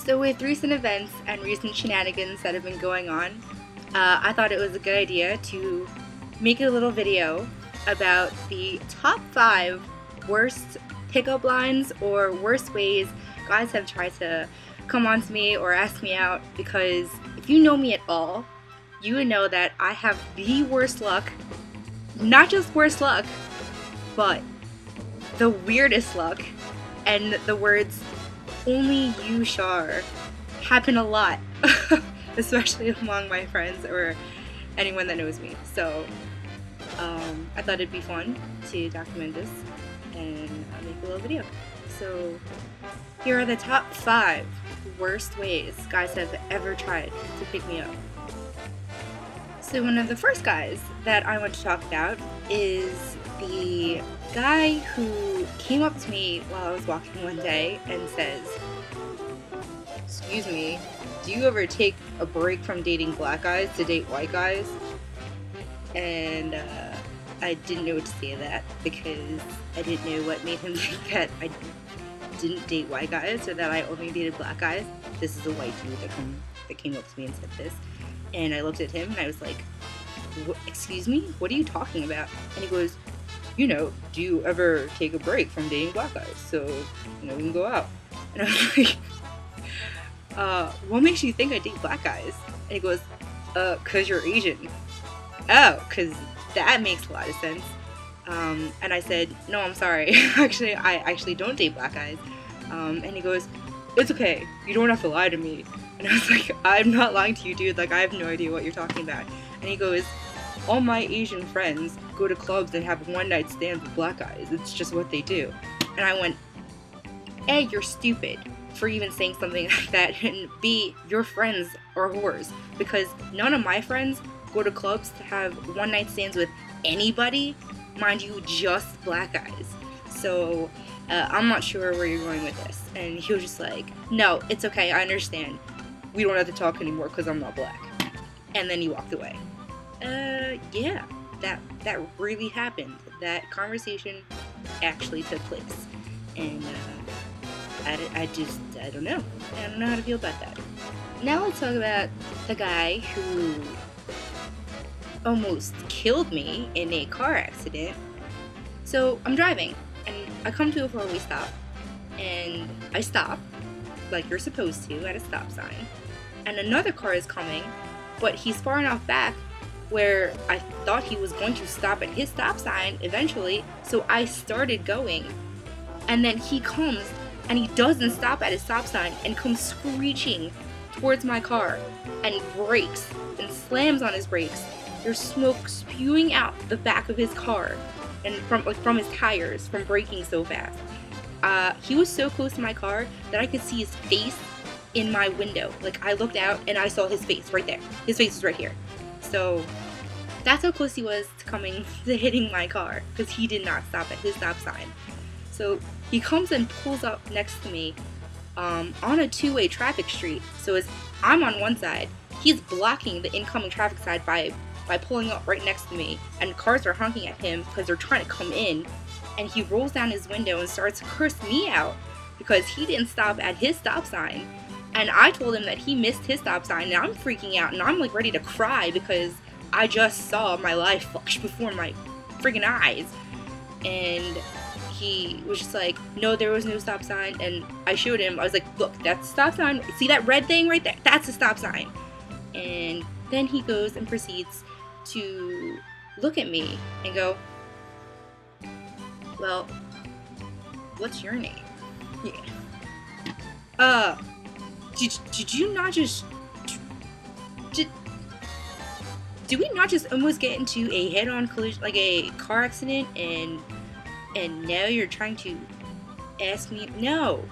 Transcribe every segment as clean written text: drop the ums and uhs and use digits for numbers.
So with recent events and recent shenanigans that have been going on, I thought it was a good idea to make a little video about the top 5 worst pickup lines or worst ways guys have tried to come on to me or ask me out, because if you know me at all, you would know that I have the worst luck. Not just worst luck, but the weirdest luck. And the words "only you, Char" happen a lot, especially among my friends or anyone that knows me. So I thought it'd be fun to document this and make a little video. So here are the top 5 worst ways guys have ever tried to pick me up. So one of the first guys that I want to talk about is the guy who came up to me while I was walking one day and says, "Excuse me, do you ever take a break from dating black guys to date white guys?" And I didn't know what to say to that, because I didn't know what made him think that I didn't date white guys or that I only dated black guys. This is a white dude that came up to me and said this. And I looked at him and I was like, "Excuse me? What are you talking about?" And he goes, "You know, do you ever take a break from dating black guys so, we can go out?" And I was like, "What makes you think I date black guys?" And he goes, "'Cause you're Asian." "Oh, 'cause that makes a lot of sense." And I said, "No, I'm sorry. I actually don't date black guys." And he goes, "It's okay. You don't have to lie to me." And I was like, "I'm not lying to you, dude. Like, I have no idea what you're talking about." And he goes, "All my Asian friends go to clubs and have one-night stands with black guys. It's just what they do." And I went, A, you're stupid for even saying something like that, and B, your friends are whores, because none of my friends go to clubs to have one-night stands with anybody, mind you, just black guys. So I'm not sure where you're going with this. And he was just like, "No, it's okay, I understand. We don't have to talk anymore because I'm not black." And then he walked away. Yeah, that really happened. That conversation actually took place. And I don't know. I don't know how to feel about that. Now let's talk about the guy who almost killed me in a car accident. So I'm driving and I come to a four-way stop, and I stop like you're supposed to at a stop sign, and another car is coming, but he's far enough back where I thought he was going to stop at his stop sign eventually, so I started going, and then he comes and he doesn't stop at his stop sign and comes screeching towards my car and brakes and slams on his brakes. There's smoke spewing out the back of his car and from his tires from braking so fast. He was so close to my car that I could see his face in my window. Like, I looked out and I saw his face right there. His face was right here. So that's how close he was to hitting my car, because he did not stop at his stop sign. So he comes and pulls up next to me on a two-way traffic street. So as I'm on one side, he's blocking the incoming traffic side by pulling up right next to me, and cars are honking at him because they're trying to come in, and he rolls down his window and starts to curse me out because he didn't stop at his stop sign, and I told him that he missed his stop sign, and I'm freaking out, and I'm like ready to cry because I just saw my life flash before my freaking eyes. And he was just like, "No, there was no stop sign." And I showed him, I was like, "Look, that's the stop sign. See that red thing right there? That's the stop sign." And then he goes and proceeds to look at me and go, "Well, what's your name?" Yeah. Did you not just... Did we not just almost get into a head-on collision, like a car accident, and now you're trying to ask me? No,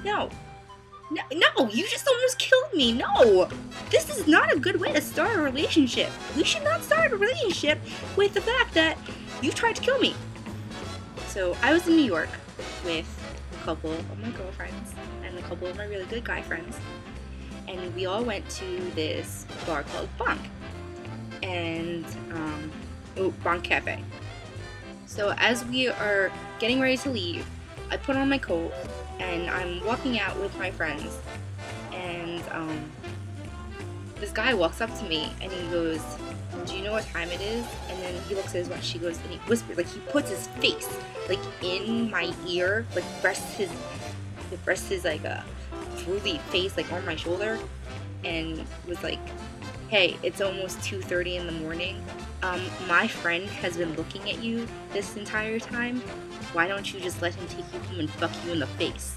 you just almost killed me. No, this is not a good way to start a relationship. We should not start a relationship with the fact that you tried to kill me. So I was in New York with a couple of my girlfriends and a couple of my really good guy friends, and we all went to this bar called Bonk. And Bonk Cafe. So as we are getting ready to leave, I put on my coat and I'm walking out with my friends, this guy walks up to me and he goes, "Do you know what time it is?" And then he looks at his watch, he goes, and he whispers, like he puts his face like in my ear, like rests his like a droopy face like on my shoulder, and was like, "Hey, it's almost 2:30 in the morning. My friend has been looking at you this entire time. Why don't you just let him take you home and fuck you in the face?"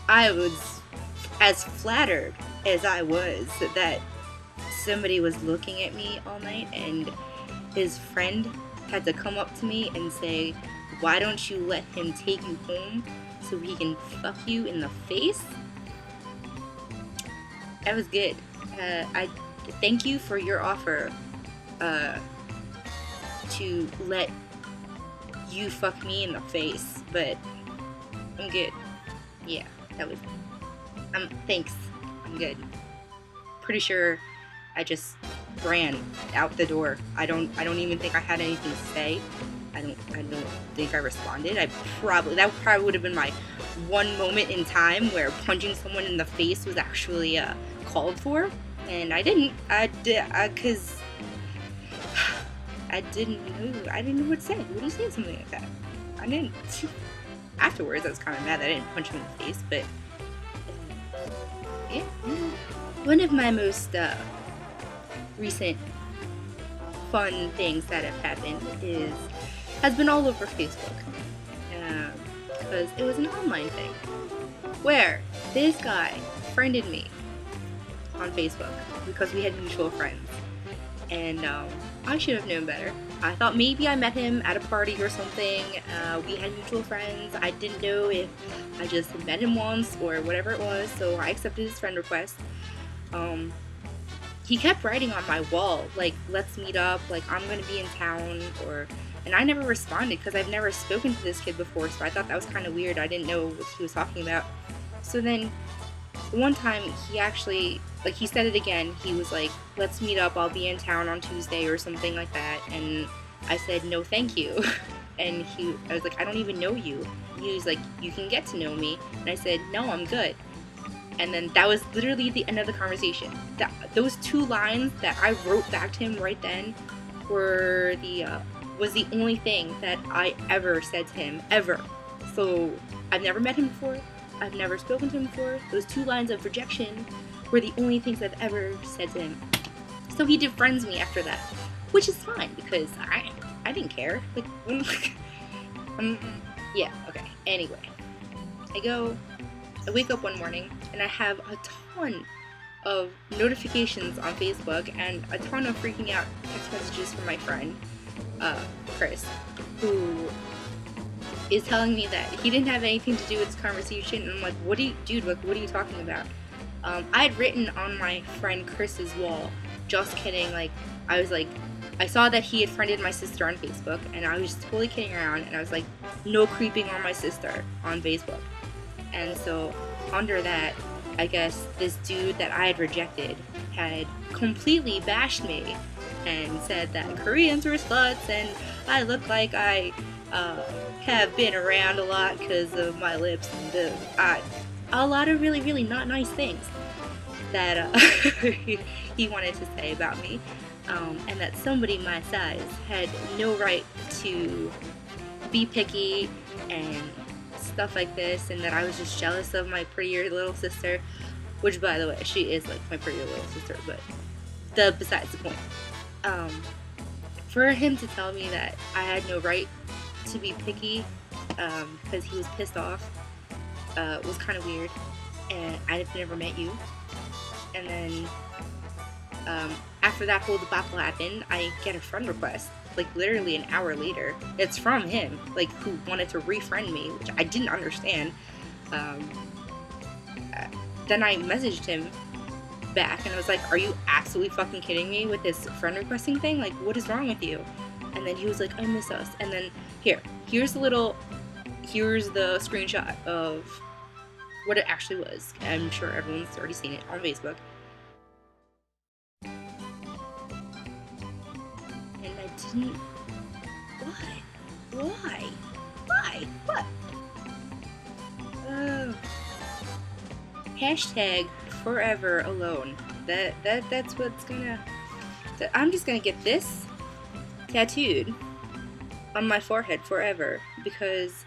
I was as flattered as I was that somebody was looking at me all night, and his friend had to come up to me and say, "Why don't you let him take you home so he can fuck you in the face?" That was good. I thank you for your offer to let you fuck me in the face, but I'm good. Yeah, that was. Thanks. I'm good. Pretty sure I just ran out the door. I don't even think I had anything to say. I don't think I responded. That probably would have been my one moment in time where punching someone in the face was actually called for, and I didn't. Cause I didn't know what to say. What do you say something like that? I didn't. Afterwards, I was kind of mad that I didn't punch him in the face, but yeah. One of my most recent fun things that have happened has been all over Facebook, because it was an online thing where this guy friended me on Facebook because we had mutual friends, and I should have known better. I thought maybe I met him at a party or something. We had mutual friends. I didn't know if I just met him once or whatever it was, so I accepted his friend request. He kept writing on my wall, like, "Let's meet up," like, "I'm gonna be in town," and I never responded because I've never spoken to this kid before, so I thought that was kind of weird. I didn't know what he was talking about. So then one time he actually, like, he said it again. He was like, "Let's meet up, I'll be in town on Tuesday," or something like that, and I said, "No thank you." And I was like, "I don't even know you." And he was like, "You can get to know me," and I said, "No, I'm good." And then that was literally the end of the conversation. Those two lines that I wrote back to him right then was the only thing that I ever said to him, ever. So I've never met him before. I've never spoken to him before. Those two lines of rejection were the only things I've ever said to him. So he defriends me after that, which is fine because I didn't care. Like, yeah, okay. Anyway, I wake up one morning and I have a ton of notifications on Facebook and a ton of freaking out text messages from my friend, Chris, who is telling me that he didn't have anything to do with this conversation. And I'm like, what are you talking about? I had written on my friend Chris's wall, "Just kidding," like, I saw that he had friended my sister on Facebook, and I was just totally kidding around, and I was like, "No creeping on my sister on Facebook." And so, under that, I guess this dude that I had rejected had completely bashed me and said that Koreans were sluts, and I look like I have been around a lot because of my lips, and a lot of really, really not nice things that he wanted to say about me, and that somebody my size had no right to be picky and stuff like this, and that I was just jealous of my prettier little sister, which, by the way, she is like my prettier little sister, but besides the point. For him to tell me that I had no right to be picky because he was pissed off was kind of weird, and I've never met you. And then after that whole debacle happened, I get a friend request, like literally an hour later. It's from him, like, who wanted to refriend me, which I didn't understand. Then I messaged him back and I was like, "Are you absolutely fucking kidding me with this friend requesting thing? Like, what is wrong with you?" And then he was like, "I miss us." And then here's the screenshot of what it actually was. I'm sure everyone's already seen it on Facebook. And I didn't. Why? What? Oh. Hashtag forever alone. That's what's gonna. I'm just gonna get this tattooed on my forehead forever, because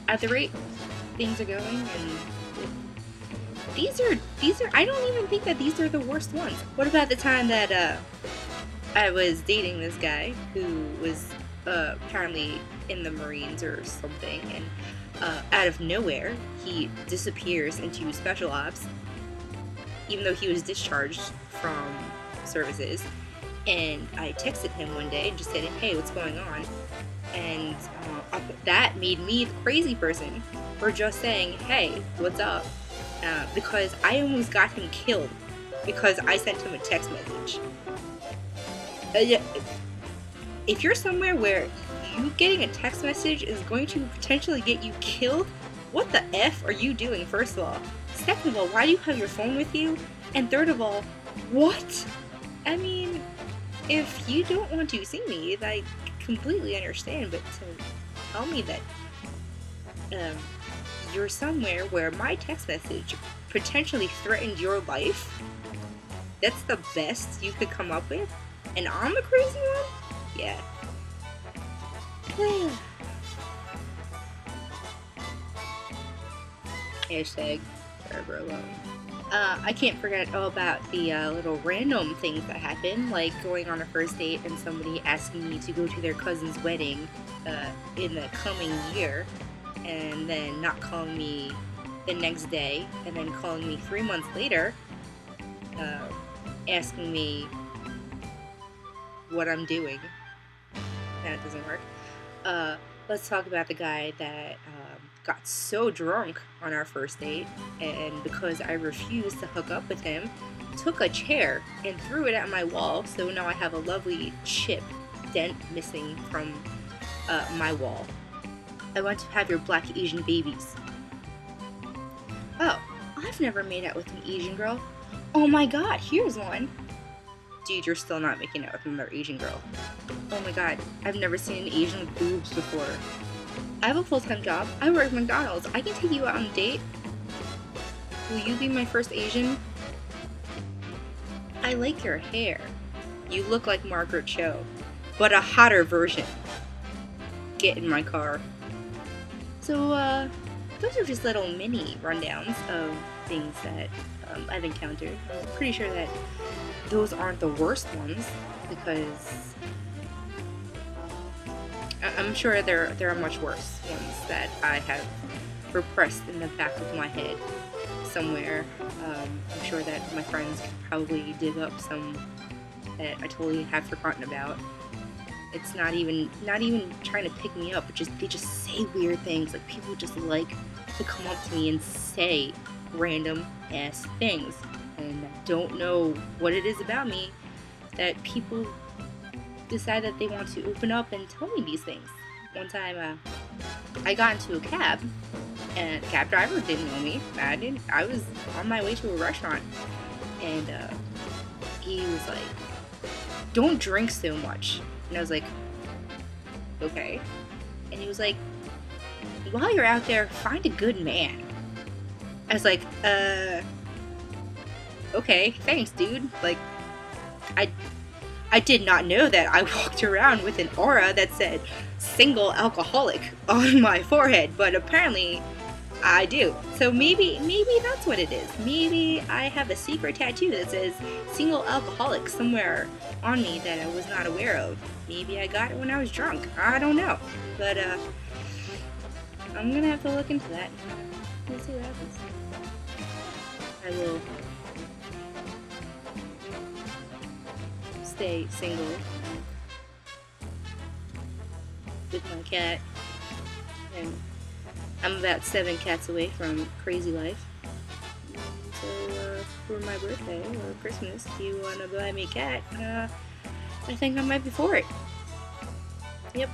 at the rate things are going, and these are I don't even think that these are the worst ones. What about the time that I was dating this guy who was apparently in the Marines or something, and out of nowhere he disappears into special ops, even though he was discharged from services. And I texted him one day and just said, hey, what's going on? And that made me the crazy person for just saying, hey, what's up? Because I almost got him killed because I sent him a text message. If you're somewhere where you getting a text message is going to potentially get you killed, what the F are you doing, first of all? Second of all, why do you have your phone with you? And third of all, what? I mean, if you don't want to see me, I completely understand, but to tell me that you're somewhere where my text message potentially threatened your life, that's the best you could come up with? And I'm the crazy one? Yeah. Hashtag forever alone. I can't forget all about the little random things that happen, like going on a first date and somebody asking me to go to their cousin's wedding in the coming year, and then not calling me the next day, and then calling me 3 months later, asking me what I'm doing. That doesn't work. Let's talk about the guy that got so drunk on our first date, and because I refused to hook up with him, took a chair and threw it at my wall, so now I have a lovely chip dent missing from my wall. I want to have your black Asian babies. Oh, I've never made out with an Asian girl. Oh my god, here's one. Dude, you're still not making out with another Asian girl. Oh my god, I've never seen an Asian with boobs before. I have a full-time job. I work at McDonald's. I can take you out on a date. Will you be my first Asian? I like your hair. You look like Margaret Cho, but a hotter version. Get in my car. So, those are just little mini rundowns of things that I've encountered. I'm pretty sure that those aren't the worst ones, because I'm sure there are much worse ones that I have repressed in the back of my head somewhere. I'm sure that my friends could probably dig up some that I totally have forgotten about. It's not even trying to pick me up, but they just say weird things. Like, people just like to come up to me and say random ass things, and I don't know what it is about me that people decide that they want to open up and tell me these things. One time, I got into a cab, and the cab driver didn't know me. I was on my way to a restaurant, and he was like, "Don't drink so much." And I was like, "Okay." And he was like, "While you're out there, find a good man." I was like, okay, thanks, dude. Like, I did not know that I walked around with an aura that said single alcoholic on my forehead, but apparently I do. So maybe that's what it is. Maybe I have a secret tattoo that says single alcoholic somewhere on me that I was not aware of. Maybe I got it when I was drunk. I don't know. But I'm gonna have to look into that. We'll see what happens. I will stay single with my cat, and I'm about 7 cats away from crazy life. So for my birthday or Christmas, if you want to buy me a cat, I think I might be for it. Yep.